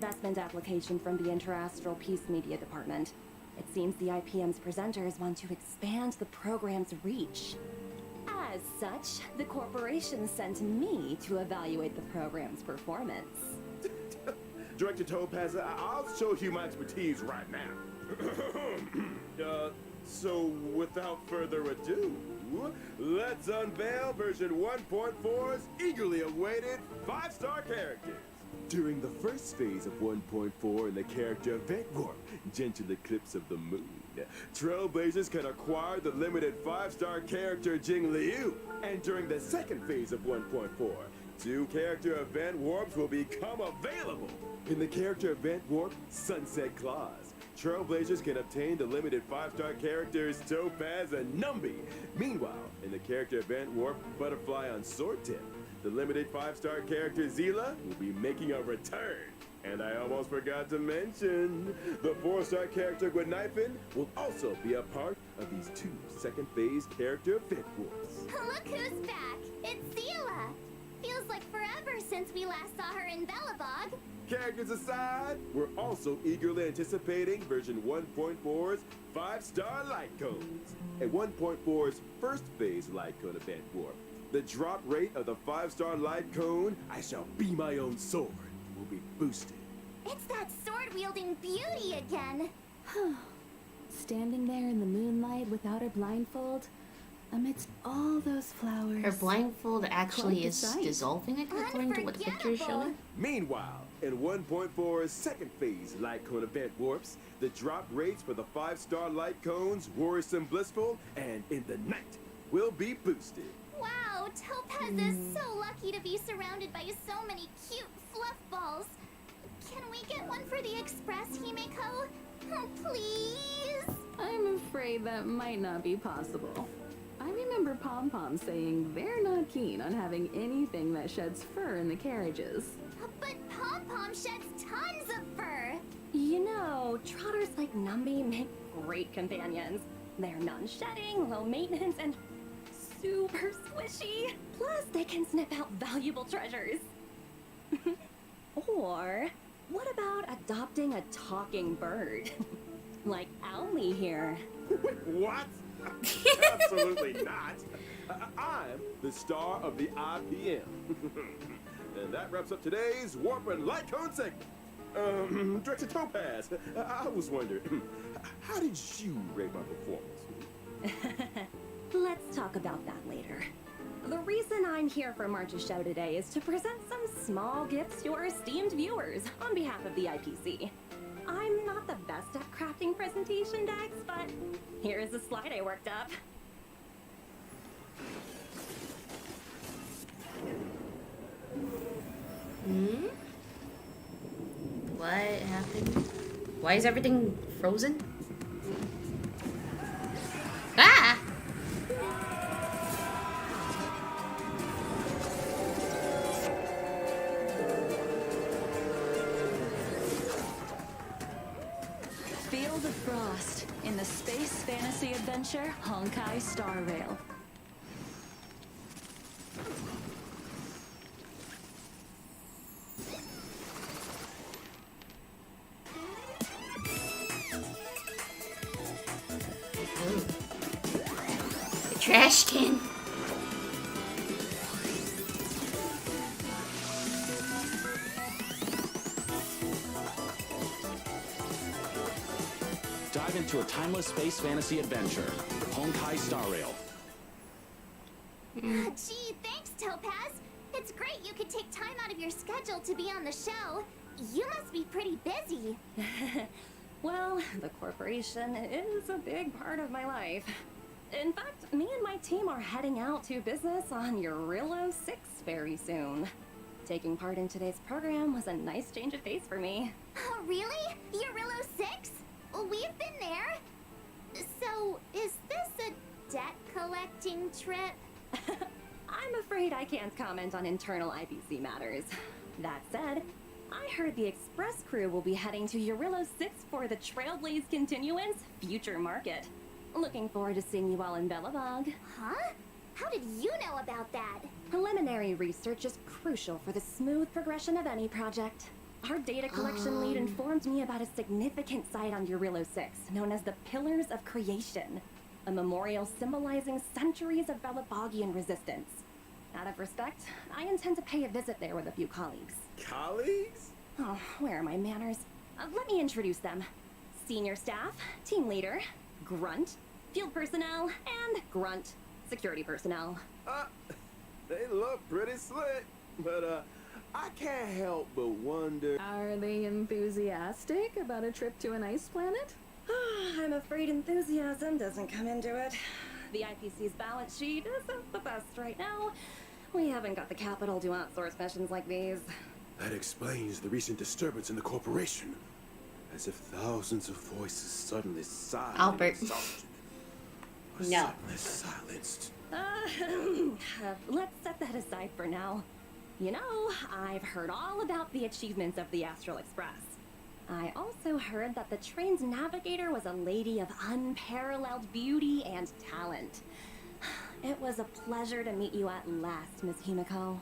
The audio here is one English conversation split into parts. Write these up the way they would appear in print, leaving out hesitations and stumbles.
investment application from the Interastral Peace Media Department. It seems the IPM's presenters want to expand the program's reach. As such, the corporation sent me to evaluate the program's performance. Director Topaz, I'll show you my expertise right now. So without further ado, let's unveil version 1.4's eagerly awaited 5-star characters. During the first phase of 1.4 in the character event warp, Gentle Eclipse of the Moon, Trailblazers can acquire the limited 5-star character Jing Liu. And during the second phase of 1.4, 2 character event warps will become available. In the character event warp, Sunset Claws, Trailblazers can obtain the limited 5-star characters Topaz and dAnNyBoiii. Meanwhile, in the character event warp, Butterfly on Sword Tip, the limited 5-star character Zila will be making a return. And I almost forgot to mention, the 4-star character Gwenipin will also be a part of these 2 second phase character event warps. Look who's back! It's Zila! Feels like forever since we last saw her in Belobog. Characters aside, we're also eagerly anticipating version 1.4's 5-star light cones. And 1.4's first phase light cone event warp, the drop rate of the 5-star light cone, I shall be my own sword, will be boosted. It's that sword-wielding beauty again. Standing there in the moonlight without her blindfold, amidst all those flowers. Her blindfold actually Quite the is sight. dissolving, according to what the picture is showing. Meanwhile, in 1.4's second phase light cone event warps, the drop rates for the 5-star light cones, Worrisome Blissful, and In the Night will be boosted. Wow, Topaz is so lucky to be surrounded by so many cute fluff balls. Can we get one for the Express, Himeko? Oh, please? I'm afraid that might not be possible. I remember Pom Pom saying they're not keen on having anything that sheds fur in the carriages. But Pom Pom sheds tons of fur. You know, trotters like dAnNyBoiii make great companions. They're non-shedding, low maintenance, and super squishy. Plus, they can sniff out valuable treasures. Or, what about adopting a talking bird? Like Owlie here. Wait, what? Absolutely not. I'm the star of the IPM. And that wraps up today's Warp and Light Cone segment. Director Topaz, I was wondering, how did you rate my performance? Let's talk about that later. The reason I'm here for March's show today is to present some small gifts to our esteemed viewers on behalf of the IPC. I'm not the best at crafting presentation decks, but here's a slide I worked up. What happened? Why is everything frozen? Ah! Field of Frost in the space fantasy adventure Honkai Star Rail. Ooh. The trash can. Dive into a timeless space fantasy adventure, Honkai Star Rail. Gee, thanks, Topaz. It's great you could take time out of your schedule to be on the show. You must be pretty busy. Well, the corporation is a big part of my life. In fact, me and my team are heading out to business on Eurillo 6 very soon. Taking part in today's program was a nice change of pace for me. Oh, really? Eurillo 6? We've been there. So, is this a debt collecting trip? I'm afraid I can't comment on internal IPC matters. That said, I heard the Express crew will be heading to Eurillo 6 for the Trailblaze Continuance Future Market. Looking forward to seeing you all in Belobog. Huh? How did you know about that? Preliminary research is crucial for the smooth progression of any project. Our data collection lead informed me about a significant site on Eurillo 6, known as the Pillars of Creation, a memorial symbolizing centuries of Belabogian resistance. Out of respect, I intend to pay a visit there with a few colleagues. Colleagues? Oh, where are my manners? Let me introduce them. Senior staff, team leader, grunt, field personnel, and grunt, security personnel. They look pretty slick, but I can't help but wonder. Are they enthusiastic about a trip to an ice planet? I'm afraid enthusiasm doesn't come into it. The IPC's balance sheet isn't the best right now. We haven't got the capital to outsource missions like these. That explains the recent disturbance in the corporation. As if thousands of voices suddenly sighed in Albert. exhaustion. Or No. suddenly silenced. Let's set that aside for now. You know, I've heard all about the achievements of the Astral Express. I also heard that the train's navigator was a lady of unparalleled beauty and talent. It was a pleasure to meet you at last, Miss Himiko.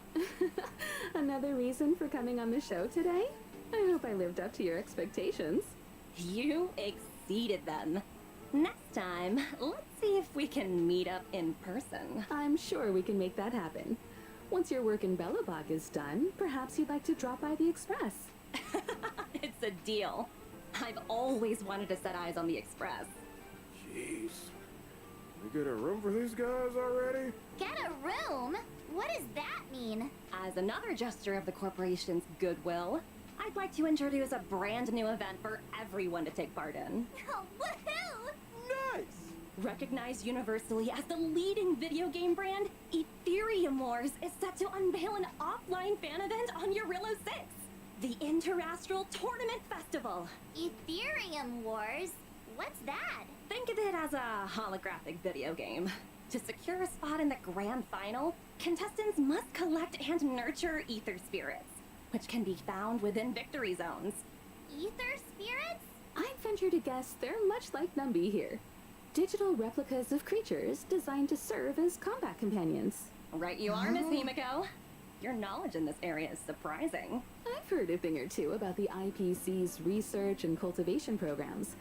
Another reason for coming on the show today? I hope I lived up to your expectations. You exceeded them. Next time, let's see if we can meet up in person. I'm sure we can make that happen. Once your work in Belobog is done, perhaps you'd like to drop by the Express. It's a deal. I've always wanted to set eyes on the Express. Jeez. We get a room for these guys already? Get a room? What does that mean? As another gesture of the corporation's goodwill, I'd like to introduce a brand new event for everyone to take part in. Oh, woohoo! Nice! Recognized universally as the leading video game brand, Ethereum Wars is set to unveil an offline fan event on Eurillo 6, the Interastral Tournament Festival. Ethereum Wars? What's that? Think of it as a holographic video game. To secure a spot in the grand final, contestants must collect and nurture ether spirits, which can be found within victory zones. Ether spirits? I'd venture to guess they're much like dAnNyBoiii here. Digital replicas of creatures designed to serve as combat companions. Right you are, Miss Himiko. Your knowledge in this area is surprising. I've heard a thing or two about the IPC's research and cultivation programs.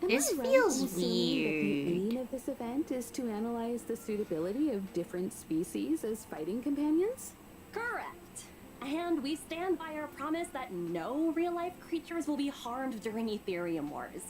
Am This I right feels in assuming that the weird. aim of this event is to analyze the suitability of different species as fighting companions? Correct. And we stand by our promise that no real-life creatures will be harmed during Ethereum Wars.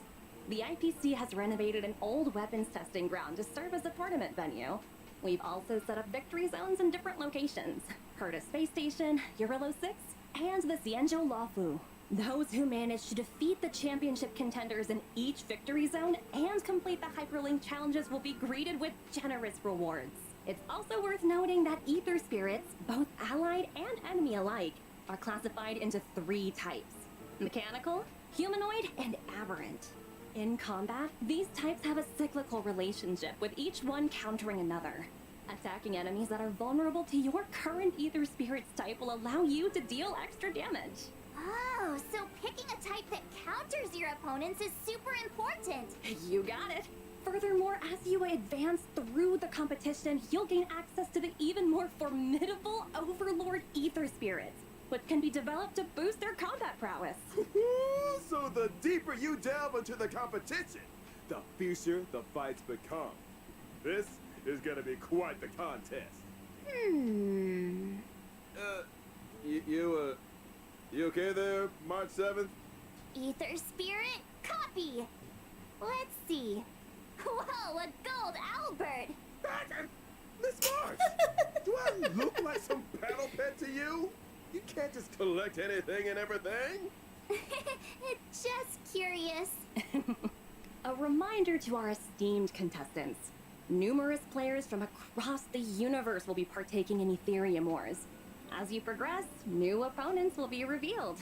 The IPC has renovated an old weapons testing ground to serve as a tournament venue. We've also set up victory zones in different locations. Herta Space Station, Eurillo 6, and the Xianzhou Luofu. Those who manage to defeat the championship contenders in each victory zone and complete the hyperlink challenges will be greeted with generous rewards. It's also worth noting that ether spirits, both allied and enemy alike, are classified into 3 types: mechanical, humanoid, and aberrant. In combat, these types have a cyclical relationship, with each one countering another. Attacking enemies that are vulnerable to your current ether spirit's type will allow you to deal extra damage. Oh, so picking a type that counters your opponents is super important. You got it. Furthermore, as you advance through the competition, you'll gain access to the even more formidable Overlord ether spirits, which can be developed to boost their combat prowess. So the deeper you delve into the competition, the fiercer the fights become. This is gonna be quite the contest. You okay there, March 7th? Ether spirit, copy. Let's see. Whoa, a gold Albert. Miss March! Do I look like some paddle pet to you? You can't just collect anything and everything. Just curious. A reminder to our esteemed contestants. Numerous players from across the universe will be partaking in Ethereum Wars. As you progress, new opponents will be revealed.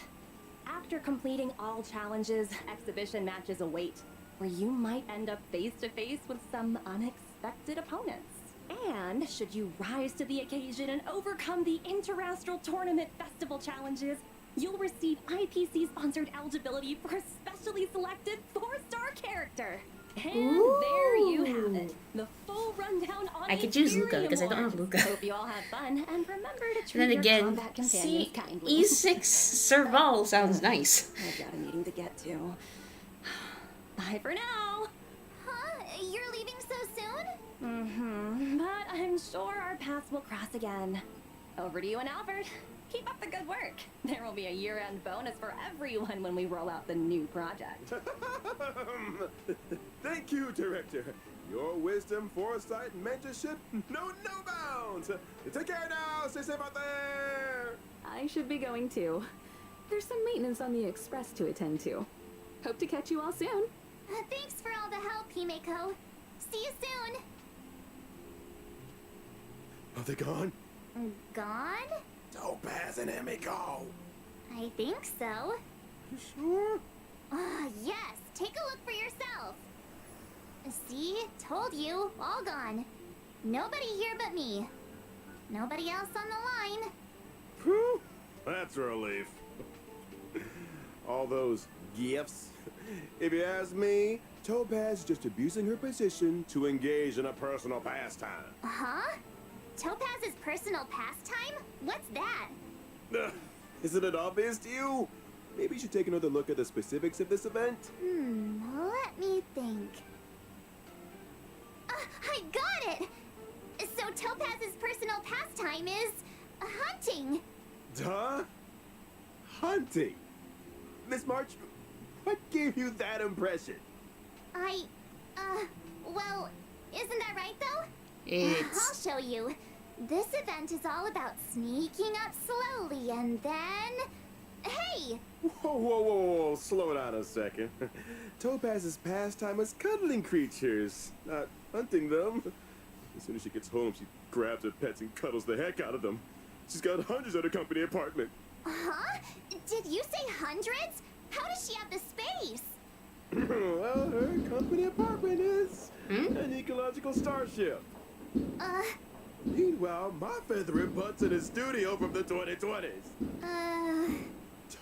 After completing all challenges, exhibition matches await, where you might end up face-to-face with some unexpected opponents. And should you rise to the occasion and overcome the Interastral Tournament Festival challenges, you'll receive IPC-sponsored eligibility for a specially selected 4-star character. And there you have it. Ooh. The full rundown on I could use Luca, Ethereum 'cause I don't have Wars. Luca. Hope you all had fun, and remember to treat And then your again, combat companions see, kindly. E6 Serval sounds nice. I've got a meeting to get to. Bye for now. Huh? You're leaving so soon? But I'm sure our paths will cross again. Over to you and Albert. Keep up the good work. There will be a year-end bonus for everyone when we roll out the new project. Thank you, Director. Your wisdom, foresight, and mentorship know no bounds. Take care now. Stay safe out there. I should be going too. There's some maintenance on the Express to attend to. Hope to catch you all soon. Thanks for all the help, Himeko. See you soon. Are they gone? Gone? Topaz and Emiko. I think so. You sure? Yes. Take a look for yourself. See? Told you. All gone. Nobody here but me. Nobody else on the line. Whew, that's a relief. All those gifts. If you ask me, Topaz is just abusing her position to engage in a personal pastime. Huh? Topaz's personal pastime? What's that? Isn't it obvious to you? Maybe you should take another look at the specifics of this event. Let me think. I got it! So Topaz's personal pastime is hunting. Duh? Hunting? Miss March, what gave you that impression? Well, isn't that right though? It's... I'll show you. This event is all about sneaking up slowly and then... Hey! Whoa, slow down a second. Topaz's pastime is cuddling creatures, not hunting them. As soon as she gets home, she grabs her pets and cuddles the heck out of them. She's got hundreds at her company apartment. Huh? Did you say hundreds? How does she have the space? Well, her company apartment is an ecological starship. Meanwhile, my feathering butts in his studio from the 2020s.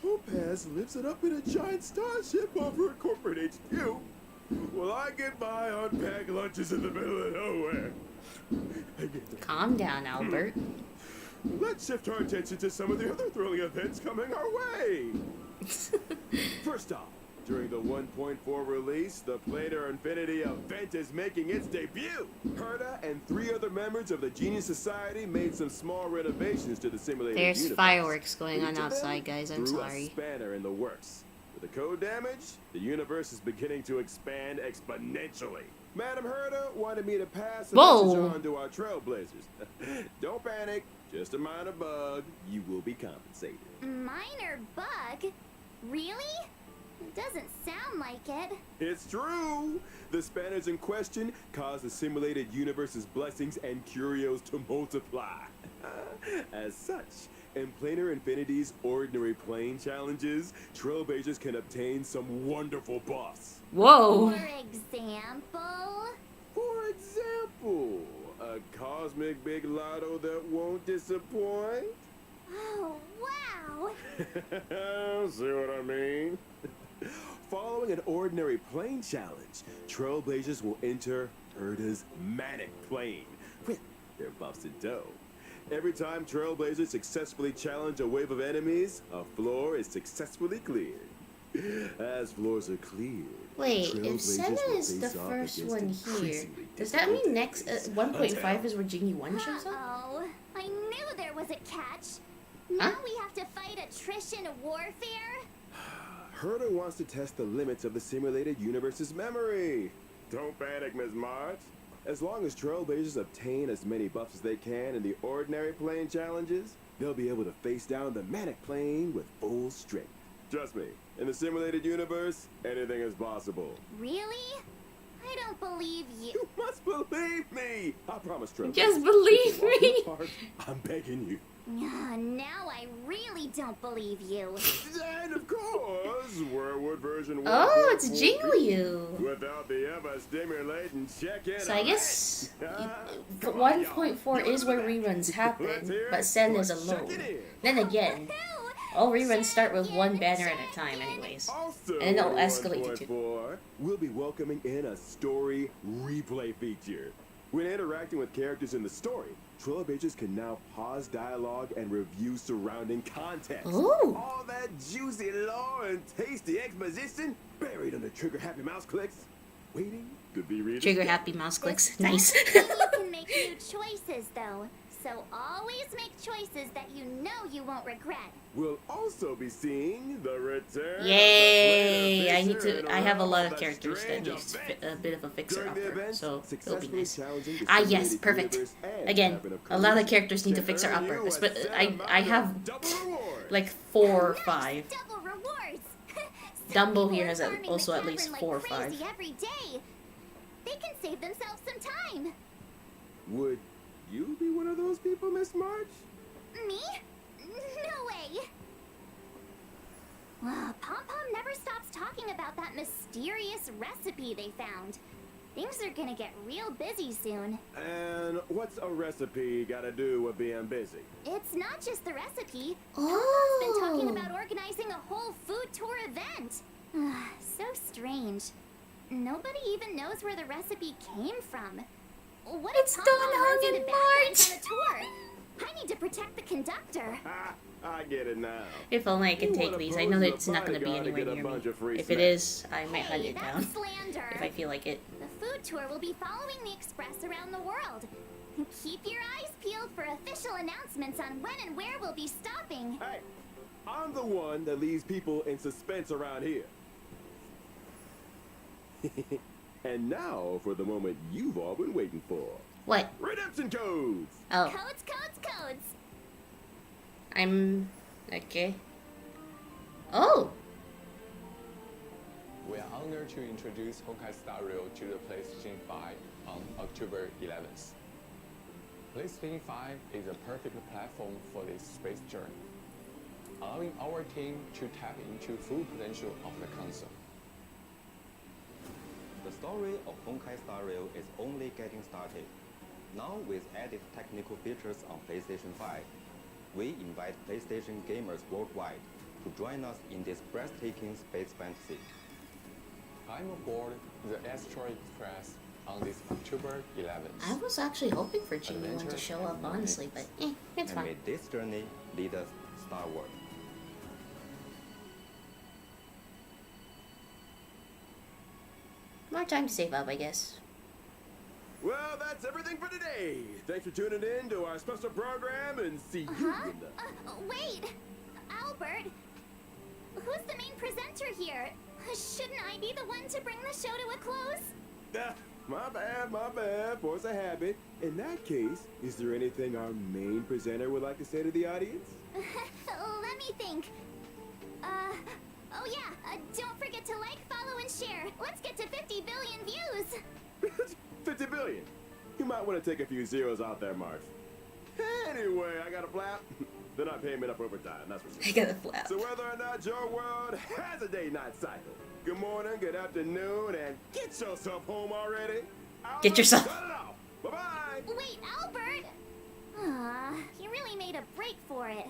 Topaz lives it up in a giant starship over at corporate HQ. Well, I get my unpacked lunches in the middle of nowhere. Calm down, Albert. Let's shift our attention to some of the other thrilling events coming our way. First off, during the 1.4 release, the Planar Infinity event is making its debut. Herta and 3 other members of the Genius Society made some small renovations to the simulated There's universe. fireworks going Each on of them outside, guys. I'm threw sorry. a spanner in the works. With the code damage, the universe is beginning to expand exponentially. Madam Herta wanted me to pass the message on to our trailblazers. Don't panic, just a minor bug. You will be compensated. Minor bug? Really? It doesn't sound like it. It's true! The spanners in question cause the simulated universe's blessings and curios to multiply. As such, in Planar Infinity's Ordinary Plane challenges, trailblazers can obtain some wonderful buffs. Whoa! For example? For example, a cosmic big lotto that won't disappoint. Oh, wow! See what I mean? Following an Ordinary Plane challenge, trailblazers will enter Herta's Manic Plane with their buffs in tow. Every time trailblazers successfully challenge a wave of enemies, a floor is successfully cleared. As floors are cleared, Wait, if trailblazers 7 will is the face off first against one here, increasingly does that mean difficult next enemies. 1.5 is where Genie 1 shows up? Uh-oh. I knew there was a catch. Now we have to fight attrition warfare? Herta wants to test the limits of the simulated universe's memory. Don't panic, Ms. March. As long as trailblazers obtain as many buffs as they can in the Ordinary Plane challenges, they'll be able to face down the Manic Plane with full strength. Trust me, in the simulated universe, anything is possible. Really? I don't believe you. You must believe me! I promise, trailblazers. Just believe If you me! walk this part, I'm begging you. Now I really don't believe you. And of course, Werewolf version 1. Oh, it's Jingliu! Without the ever-stimulating check-in. So I guess 1.4 is where reruns happen, but Sen is alone. Then again, All reruns start with one banner at a time anyways. Also, And it'll in escalate to 2. 1.4, we'll be welcoming in a story replay feature. When interacting with characters in the story, Trailblazers can now pause dialogue and review surrounding context. Ooh. All that juicy lore and tasty exposition buried under trigger-happy mouse clicks, waiting to be read. Trigger happy mouse clicks. Nice. You can make new choices, though. So always make choices that you know you won't regret. We'll also be seeing the return. Yay! Of I need the to. I have a lot of the characters that strange need events. a bit of a fixer During the upper, event, so it'll be successfully nice. challenging the Ah, yes, simulated perfect. universe and Again, weapon of a lot of collision characters need to can fix their earn upper, you a but set I amount have of double rewards. like 4 or Nice, 5. Double rewards. Dumbo People here are has farming also the at least cavern 4 or like 5. crazy every day. They can save themselves some time. Would you be one of those people, Miss March? Me? No way. Pom Pom never stops talking about that mysterious recipe they found. Things are gonna get real busy soon. And what's a recipe gotta do with being busy? It's not just the recipe. Oh. Pom Pom's been talking about organizing a whole food tour event. So strange. Nobody even knows where the recipe came from. What It's if Pom going Pom runs on into in bad guys March. on a tour? I need to protect the conductor. Ha! I get it now. If only I can You take wanna these. I pose know as that a it's not going to be bodyguard to anywhere get a near me. bunch of free If it snacks. is, I might hunt Hey, it that's down slander. if I feel like it. The food tour will be following the express around the world. Keep your eyes peeled for official announcements on when and where we'll be stopping. Hey, I'm the one that leaves people in suspense around here. And now for the moment you've all been waiting for. What? Redemption codes! Oh, Codes, codes, codes. I'm okay. Oh, We are honored to introduce Honkai Star Rail to the PlayStation 5 on October 11th. PlayStation 5 is a perfect platform for this space journey, allowing our team to tap into full potential of the console. The story of Honkai Star Rail is only getting started. Now with added technical features on PlayStation 5, we invite PlayStation gamers worldwide to join us in this breathtaking space fantasy. I'm aboard the Astro Express on this October 11th. I was actually hoping for Genuine to show up, honestly, but it's And fine. may this journey lead us starward. More time to save up, I guess. Well, that's everything for today. Thanks for tuning in to our special program and see you in the... Wait! Albert! Who's the main presenter here? Shouldn't I be the one to bring the show to a close? Ah, my bad. Force a habit. In that case, is there anything our main presenter would like to say to the audience? Let me think. Oh yeah, don't forget to like, follow, and share. Let's get to 50 billion views. 50 billion. You might want to take a few zeros out there, Mark. Anyway, I got a flap. They're not paying me enough overtime, that's for I sure. got a flap. So whether or not your world has a day-night cycle, good morning, good afternoon, and get yourself home already. Get yourself- Cut it off. Bye-bye. Wait, Albert! He really made a break for it.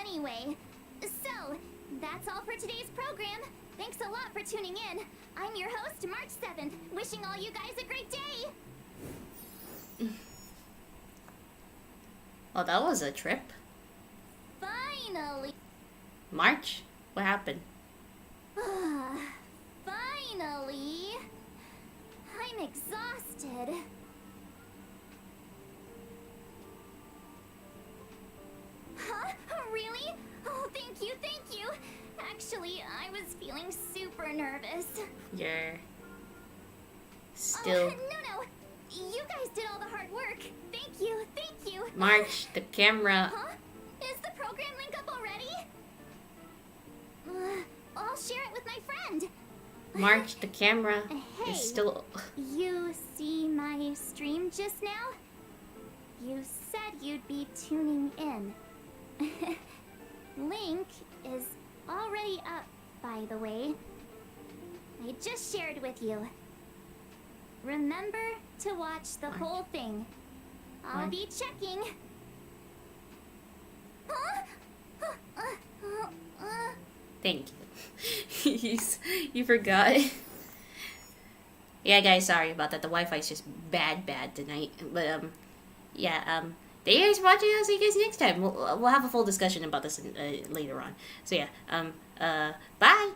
Anyway, so, that's all for today's program. Thanks a lot for tuning in. I'm your host, March 7th, wishing all you guys a great day! Oh, that was a trip. Finally! March? What happened? Finally! I'm exhausted. Huh? Really? Oh, thank you, thank you! Actually, I was feeling super nervous. You're still... No. You guys did all the hard work. Thank you, thank you. March, the camera. Huh? Is the program link up already? I'll share it with my friend. March, the camera Hey. is still... You see my stream just now? You said you'd be tuning in. Link is already up, by the way. I just shared with you. Remember to watch the whole thing. I'll What? be checking. Huh? Thank you. You forgot. Yeah, guys, sorry about that. The Wi-Fi is just bad tonight. But yeah. Thank you guys for watching. I'll see you guys next time. We'll have a full discussion about this later on. So yeah. Bye.